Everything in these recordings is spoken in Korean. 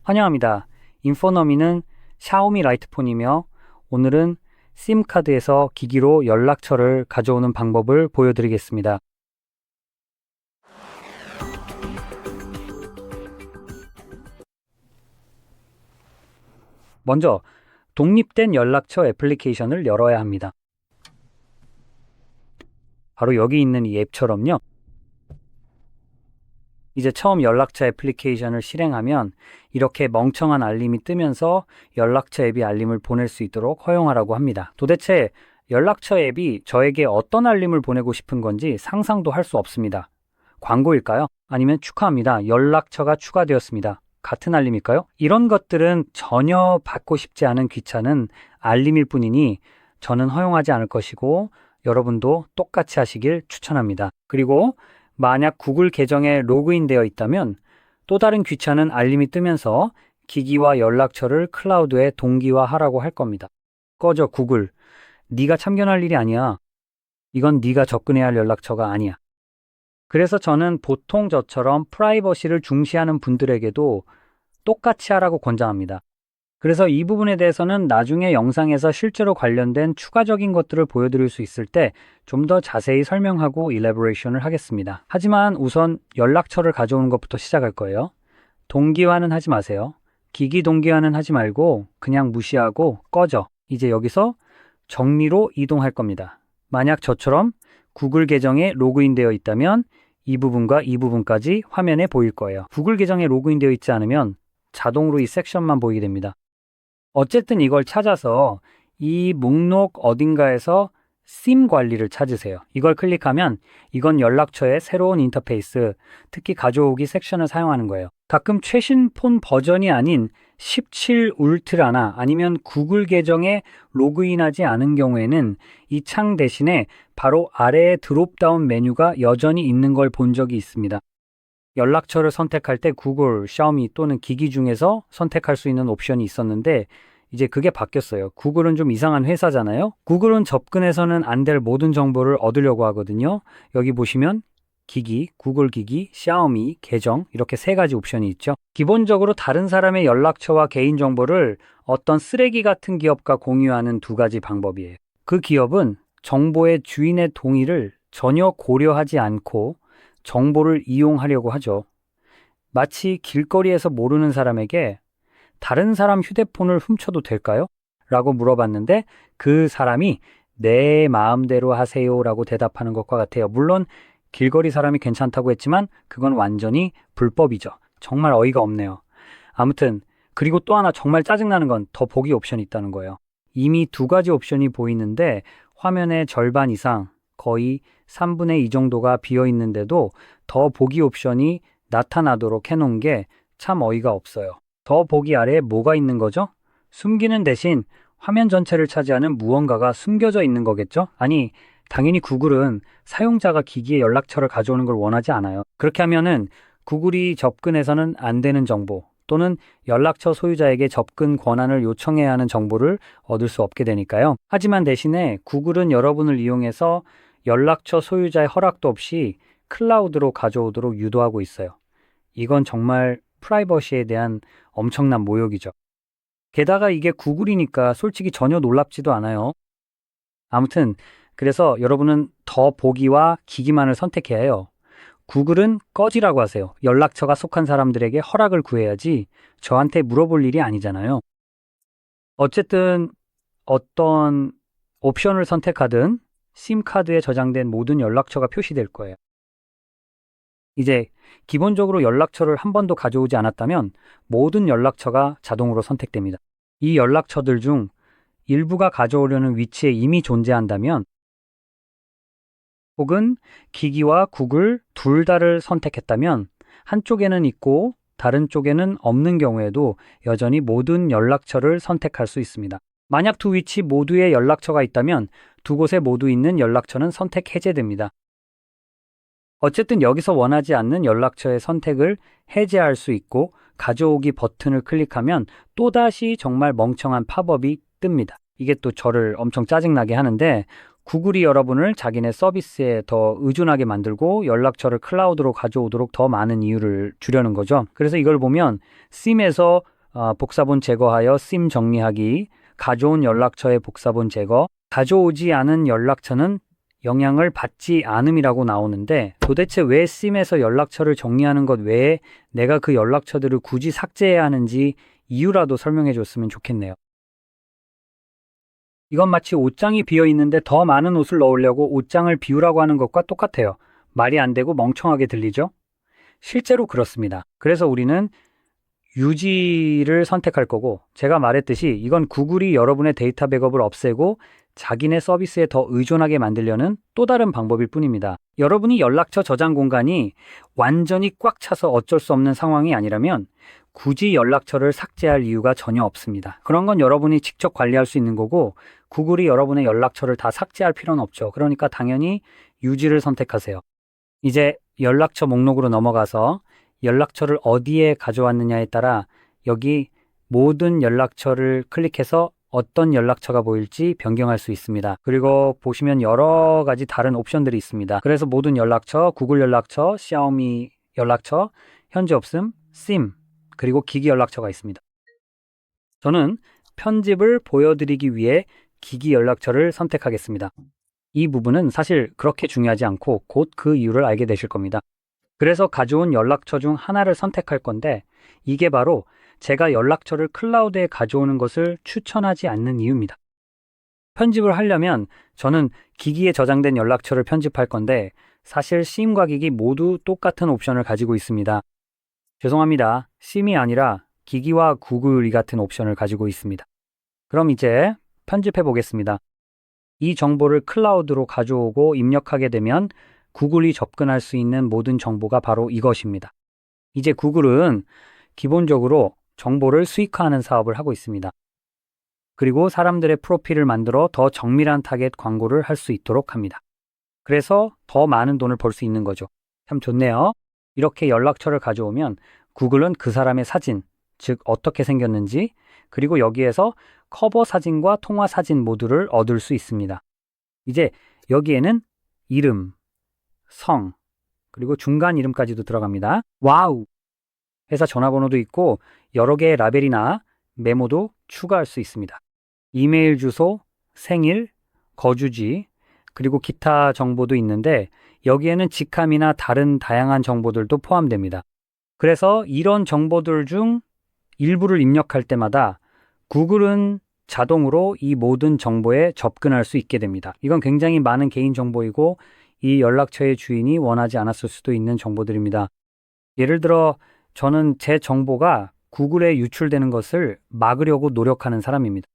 환영합니다. 인포너미는 샤오미 라이트폰이며 오늘은 심카드에서 기기로 연락처를 가져오는 방법을 보여드리겠습니다. 먼저 독립된 연락처 애플리케이션을 열어야 합니다. 바로 여기 있는 이 앱처럼요. 이제 처음 연락처 애플리케이션을 실행하면 이렇게 멍청한 알림이 뜨면서 연락처 앱이 알림을 보낼 수 있도록 허용하라고 합니다. 도대체 연락처 앱이 저에게 어떤 알림을 보내고 싶은 건지 상상도 할 수 없습니다. 광고일까요? 아니면 축하합니다. 연락처가 추가되었습니다. 같은 알림일까요? 이런 것들은 전혀 받고 싶지 않은 귀찮은 알림일 뿐이니 저는 허용하지 않을 것이고 여러분도 똑같이 하시길 추천합니다. 그리고 만약 구글 계정에 로그인되어 있다면 또 다른 귀찮은 알림이 뜨면서 기기와 연락처를 클라우드에 동기화하라고 할 겁니다. 꺼져 구글. 네가 참견할 일이 아니야. 이건 네가 접근해야 할 연락처가 아니야. 그래서 저는 보통 저처럼 프라이버시를 중시하는 분들에게도 똑같이 하라고 권장합니다. 그래서 이 부분에 대해서는 나중에 영상에서 실제로 관련된 추가적인 것들을 보여드릴 수 있을 때 좀 더 자세히 설명하고 일래보레이션을 하겠습니다. 하지만 우선 연락처를 가져오는 것부터 시작할 거예요. 동기화는 하지 마세요. 기기 동기화는 하지 말고 그냥 무시하고 꺼져. 이제 여기서 정리로 이동할 겁니다. 만약 저처럼 구글 계정에 로그인되어 있다면 이 부분과 이 부분까지 화면에 보일 거예요. 구글 계정에 로그인되어 있지 않으면 자동으로 이 섹션만 보이게 됩니다. 어쨌든 이걸 찾아서 이 목록 어딘가에서 심 관리를 찾으세요. 이걸 클릭하면 이건 연락처의 새로운 인터페이스, 특히 가져오기 섹션을 사용하는 거예요. 가끔 최신 폰 버전이 아닌 17 울트라나 아니면 구글 계정에 로그인하지 않은 경우에는 이 창 대신에 바로 아래에 드롭다운 메뉴가 여전히 있는 걸 본 적이 있습니다. 연락처를 선택할 때 구글, 샤오미 또는 기기 중에서 선택할 수 있는 옵션이 있었는데 이제 그게 바뀌었어요. 구글은 좀 이상한 회사잖아요. 구글은 접근해서는 안 될 모든 정보를 얻으려고 하거든요. 여기 보시면 기기, 구글 기기, 샤오미, 계정 이렇게 세 가지 옵션이 있죠. 기본적으로 다른 사람의 연락처와 개인정보를 어떤 쓰레기 같은 기업과 공유하는 두 가지 방법이에요. 그 기업은 정보의 주인의 동의를 전혀 고려하지 않고 정보를 이용하려고 하죠. 마치 길거리에서 모르는 사람에게 다른 사람 휴대폰을 훔쳐도 될까요? 라고 물어봤는데 그 사람이 내 마음대로 하세요 라고 대답하는 것과 같아요. 물론 길거리 사람이 괜찮다고 했지만 그건 완전히 불법이죠. 정말 어이가 없네요. 아무튼 그리고 또 하나 정말 짜증나는 건 더 보기 옵션이 있다는 거예요. 이미 두 가지 옵션이 보이는데 화면의 절반 이상 거의 3분의 2 정도가 비어 있는데도 더 보기 옵션이 나타나도록 해놓은 게 참 어이가 없어요. 더 보기 아래에 뭐가 있는 거죠? 숨기는 대신 화면 전체를 차지하는 무언가가 숨겨져 있는 거겠죠? 아니, 당연히 구글은 사용자가 기기의 연락처를 가져오는 걸 원하지 않아요. 그렇게 하면은 구글이 접근해서는 안 되는 정보 또는 연락처 소유자에게 접근 권한을 요청해야 하는 정보를 얻을 수 없게 되니까요. 하지만 대신에 구글은 여러분을 이용해서 연락처 소유자의 허락도 없이 클라우드로 가져오도록 유도하고 있어요. 이건 정말 프라이버시에 대한 엄청난 모욕이죠. 게다가 이게 구글이니까 솔직히 전혀 놀랍지도 않아요. 아무튼 그래서 여러분은 더 보기와 기기만을 선택해야 해요. 구글은 꺼지라고 하세요. 연락처가 속한 사람들에게 허락을 구해야지 저한테 물어볼 일이 아니잖아요. 어쨌든 어떤 옵션을 선택하든 심카드에 저장된 모든 연락처가 표시될 거예요. 이제 기본적으로 연락처를 한 번도 가져오지 않았다면 모든 연락처가 자동으로 선택됩니다. 이 연락처들 중 일부가 가져오려는 위치에 이미 존재한다면 혹은 기기와 구글 둘 다를 선택했다면 한쪽에는 있고 다른 쪽에는 없는 경우에도 여전히 모든 연락처를 선택할 수 있습니다. 만약 두 위치 모두에 연락처가 있다면 두 곳에 모두 있는 연락처는 선택 해제됩니다. 어쨌든 여기서 원하지 않는 연락처의 선택을 해제할 수 있고 가져오기 버튼을 클릭하면 또다시 정말 멍청한 팝업이 뜹니다. 이게 또 저를 엄청 짜증나게 하는데 구글이 여러분을 자기네 서비스에 더 의존하게 만들고 연락처를 클라우드로 가져오도록 더 많은 이유를 주려는 거죠. 그래서 이걸 보면 심에서 복사본 제거하여 심 정리하기, 가져온 연락처의 복사본 제거, 가져오지 않은 연락처는 영향을 받지 않음이라고 나오는데 도대체 왜 심에서 연락처를 정리하는 것 외에 내가 그 연락처들을 굳이 삭제해야 하는지 이유라도 설명해 줬으면 좋겠네요. 이건 마치 옷장이 비어 있는데 더 많은 옷을 넣으려고 옷장을 비우라고 하는 것과 똑같아요. 말이 안 되고 멍청하게 들리죠? 실제로 그렇습니다. 그래서 우리는 유지를 선택할 거고, 제가 말했듯이 이건 구글이 여러분의 데이터 백업을 없애고 자기네 서비스에 더 의존하게 만들려는 또 다른 방법일 뿐입니다. 여러분이 연락처 저장 공간이 완전히 꽉 차서 어쩔 수 없는 상황이 아니라면 굳이 연락처를 삭제할 이유가 전혀 없습니다. 그런 건 여러분이 직접 관리할 수 있는 거고 구글이 여러분의 연락처를 다 삭제할 필요는 없죠. 그러니까 당연히 유지를 선택하세요. 이제 연락처 목록으로 넘어가서 연락처를 어디에 가져왔느냐에 따라 여기 모든 연락처를 클릭해서 어떤 연락처가 보일지 변경할 수 있습니다. 그리고 보시면 여러 가지 다른 옵션들이 있습니다. 그래서 모든 연락처, 구글 연락처, 샤오미 연락처, 현재 없음, 심, 그리고 기기 연락처가 있습니다. 저는 편집을 보여드리기 위해 기기 연락처를 선택하겠습니다. 이 부분은 사실 그렇게 중요하지 않고 곧 그 이유를 알게 되실 겁니다. 그래서 가져온 연락처 중 하나를 선택할 건데 이게 바로 제가 연락처를 클라우드에 가져오는 것을 추천하지 않는 이유입니다. 편집을 하려면 저는 기기에 저장된 연락처를 편집할 건데 사실 심과 기기 모두 똑같은 옵션을 가지고 있습니다. 죄송합니다. 심이 아니라 기기와 구글이 같은 옵션을 가지고 있습니다. 그럼 이제 편집해 보겠습니다. 이 정보를 클라우드로 가져오고 입력하게 되면 구글이 접근할 수 있는 모든 정보가 바로 이것입니다. 이제 구글은 기본적으로 정보를 수익화하는 사업을 하고 있습니다. 그리고 사람들의 프로필을 만들어 더 정밀한 타겟 광고를 할 수 있도록 합니다. 그래서 더 많은 돈을 벌 수 있는 거죠. 참 좋네요. 이렇게 연락처를 가져오면 구글은 그 사람의 사진, 즉 어떻게 생겼는지, 그리고 여기에서 커버 사진과 통화 사진 모두를 얻을 수 있습니다. 이제 여기에는 이름, 성, 그리고 중간 이름까지도 들어갑니다. 와우! 회사 전화번호도 있고 여러 개의 라벨이나 메모도 추가할 수 있습니다. 이메일 주소, 생일, 거주지, 그리고 기타 정보도 있는데 여기에는 직함이나 다른 다양한 정보들도 포함됩니다. 그래서 이런 정보들 중 일부를 입력할 때마다 구글은 자동으로 이 모든 정보에 접근할 수 있게 됩니다. 이건 굉장히 많은 개인 정보이고 이 연락처의 주인이 원하지 않았을 수도 있는 정보들입니다. 예를 들어 저는 제 정보가 구글에 유출되는 것을 막으려고 노력하는 사람입니다.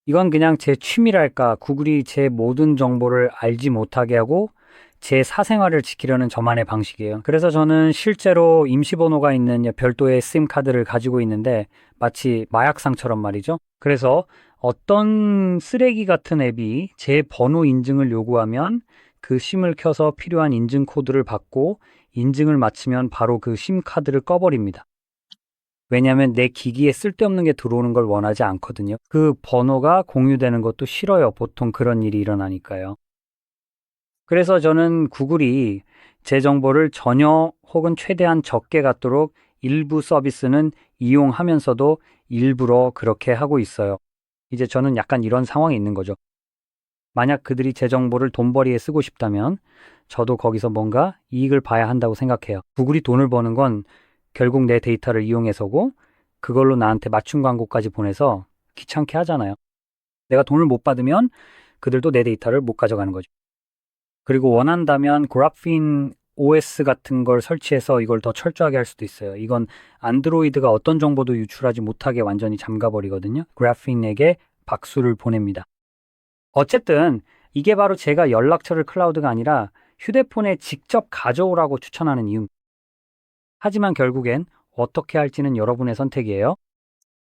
이건 그냥 제 취미랄까 구글이 제 모든 정보를 알지 못하게 하고 제 사생활을 지키려는 저만의 방식이에요. 그래서 저는 실제로 임시번호가 있는 별도의 심카드를 가지고 있는데 마치 마약상처럼 말이죠. 그래서 어떤 쓰레기 같은 앱이 제 번호 인증을 요구하면 그 심을 켜서 필요한 인증 코드를 받고 인증을 마치면 바로 그 심카드를 꺼버립니다. 왜냐하면 내 기기에 쓸데없는 게 들어오는 걸 원하지 않거든요. 그 번호가 공유되는 것도 싫어요. 보통 그런 일이 일어나니까요. 그래서 저는 구글이 제 정보를 전혀 혹은 최대한 적게 갖도록 일부 서비스는 이용하면서도 일부러 그렇게 하고 있어요. 이제 저는 약간 이런 상황에 있는 거죠. 만약 그들이 제 정보를 돈벌이에 쓰고 싶다면 저도 거기서 뭔가 이익을 봐야 한다고 생각해요. 구글이 돈을 버는 건 결국 내 데이터를 이용해서고 그걸로 나한테 맞춤 광고까지 보내서 귀찮게 하잖아요. 내가 돈을 못 받으면 그들도 내 데이터를 못 가져가는 거죠. 그리고 원한다면 그래핀 OS 같은 걸 설치해서 이걸 더 철저하게 할 수도 있어요. 이건 안드로이드가 어떤 정보도 유출하지 못하게 완전히 잠가버리거든요. 그래핀에게 박수를 보냅니다. 어쨌든 이게 바로 제가 연락처를 클라우드가 아니라 휴대폰에 직접 가져오라고 추천하는 이유입니다. 하지만 결국엔 어떻게 할지는 여러분의 선택이에요.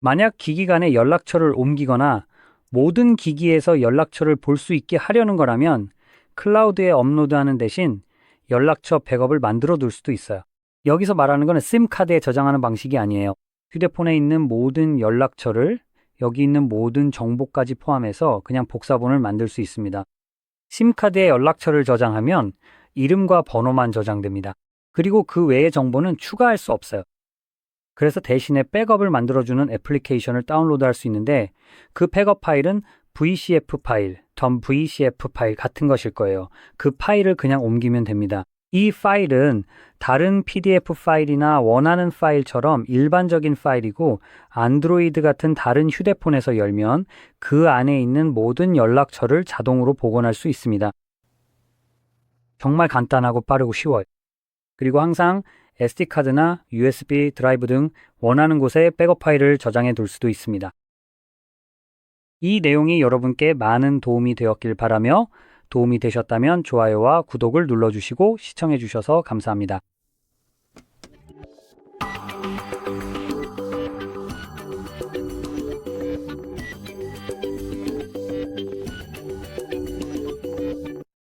만약 기기 간에 연락처를 옮기거나 모든 기기에서 연락처를 볼 수 있게 하려는 거라면 클라우드에 업로드하는 대신 연락처 백업을 만들어 둘 수도 있어요. 여기서 말하는 거는 심카드에 저장하는 방식이 아니에요. 휴대폰에 있는 모든 연락처를 여기 있는 모든 정보까지 포함해서 그냥 복사본을 만들 수 있습니다. 심카드에 연락처를 저장하면 이름과 번호만 저장됩니다. 그리고 그 외의 정보는 추가할 수 없어요. 그래서 대신에 백업을 만들어주는 애플리케이션을 다운로드할 수 있는데 그 백업 파일은 VCF 파일, .vcf 파일 같은 것일 거예요. 그 파일을 그냥 옮기면 됩니다. 이 파일은 다른 PDF 파일이나 원하는 파일처럼 일반적인 파일이고 안드로이드 같은 다른 휴대폰에서 열면 그 안에 있는 모든 연락처를 자동으로 복원할 수 있습니다. 정말 간단하고 빠르고 쉬워요. 그리고 항상 SD카드나 USB 드라이브 등 원하는 곳에 백업 파일을 저장해 둘 수도 있습니다. 이 내용이 여러분께 많은 도움이 되었길 바라며 도움이 되셨다면 좋아요와 구독을 눌러주시고 시청해 주셔서 감사합니다.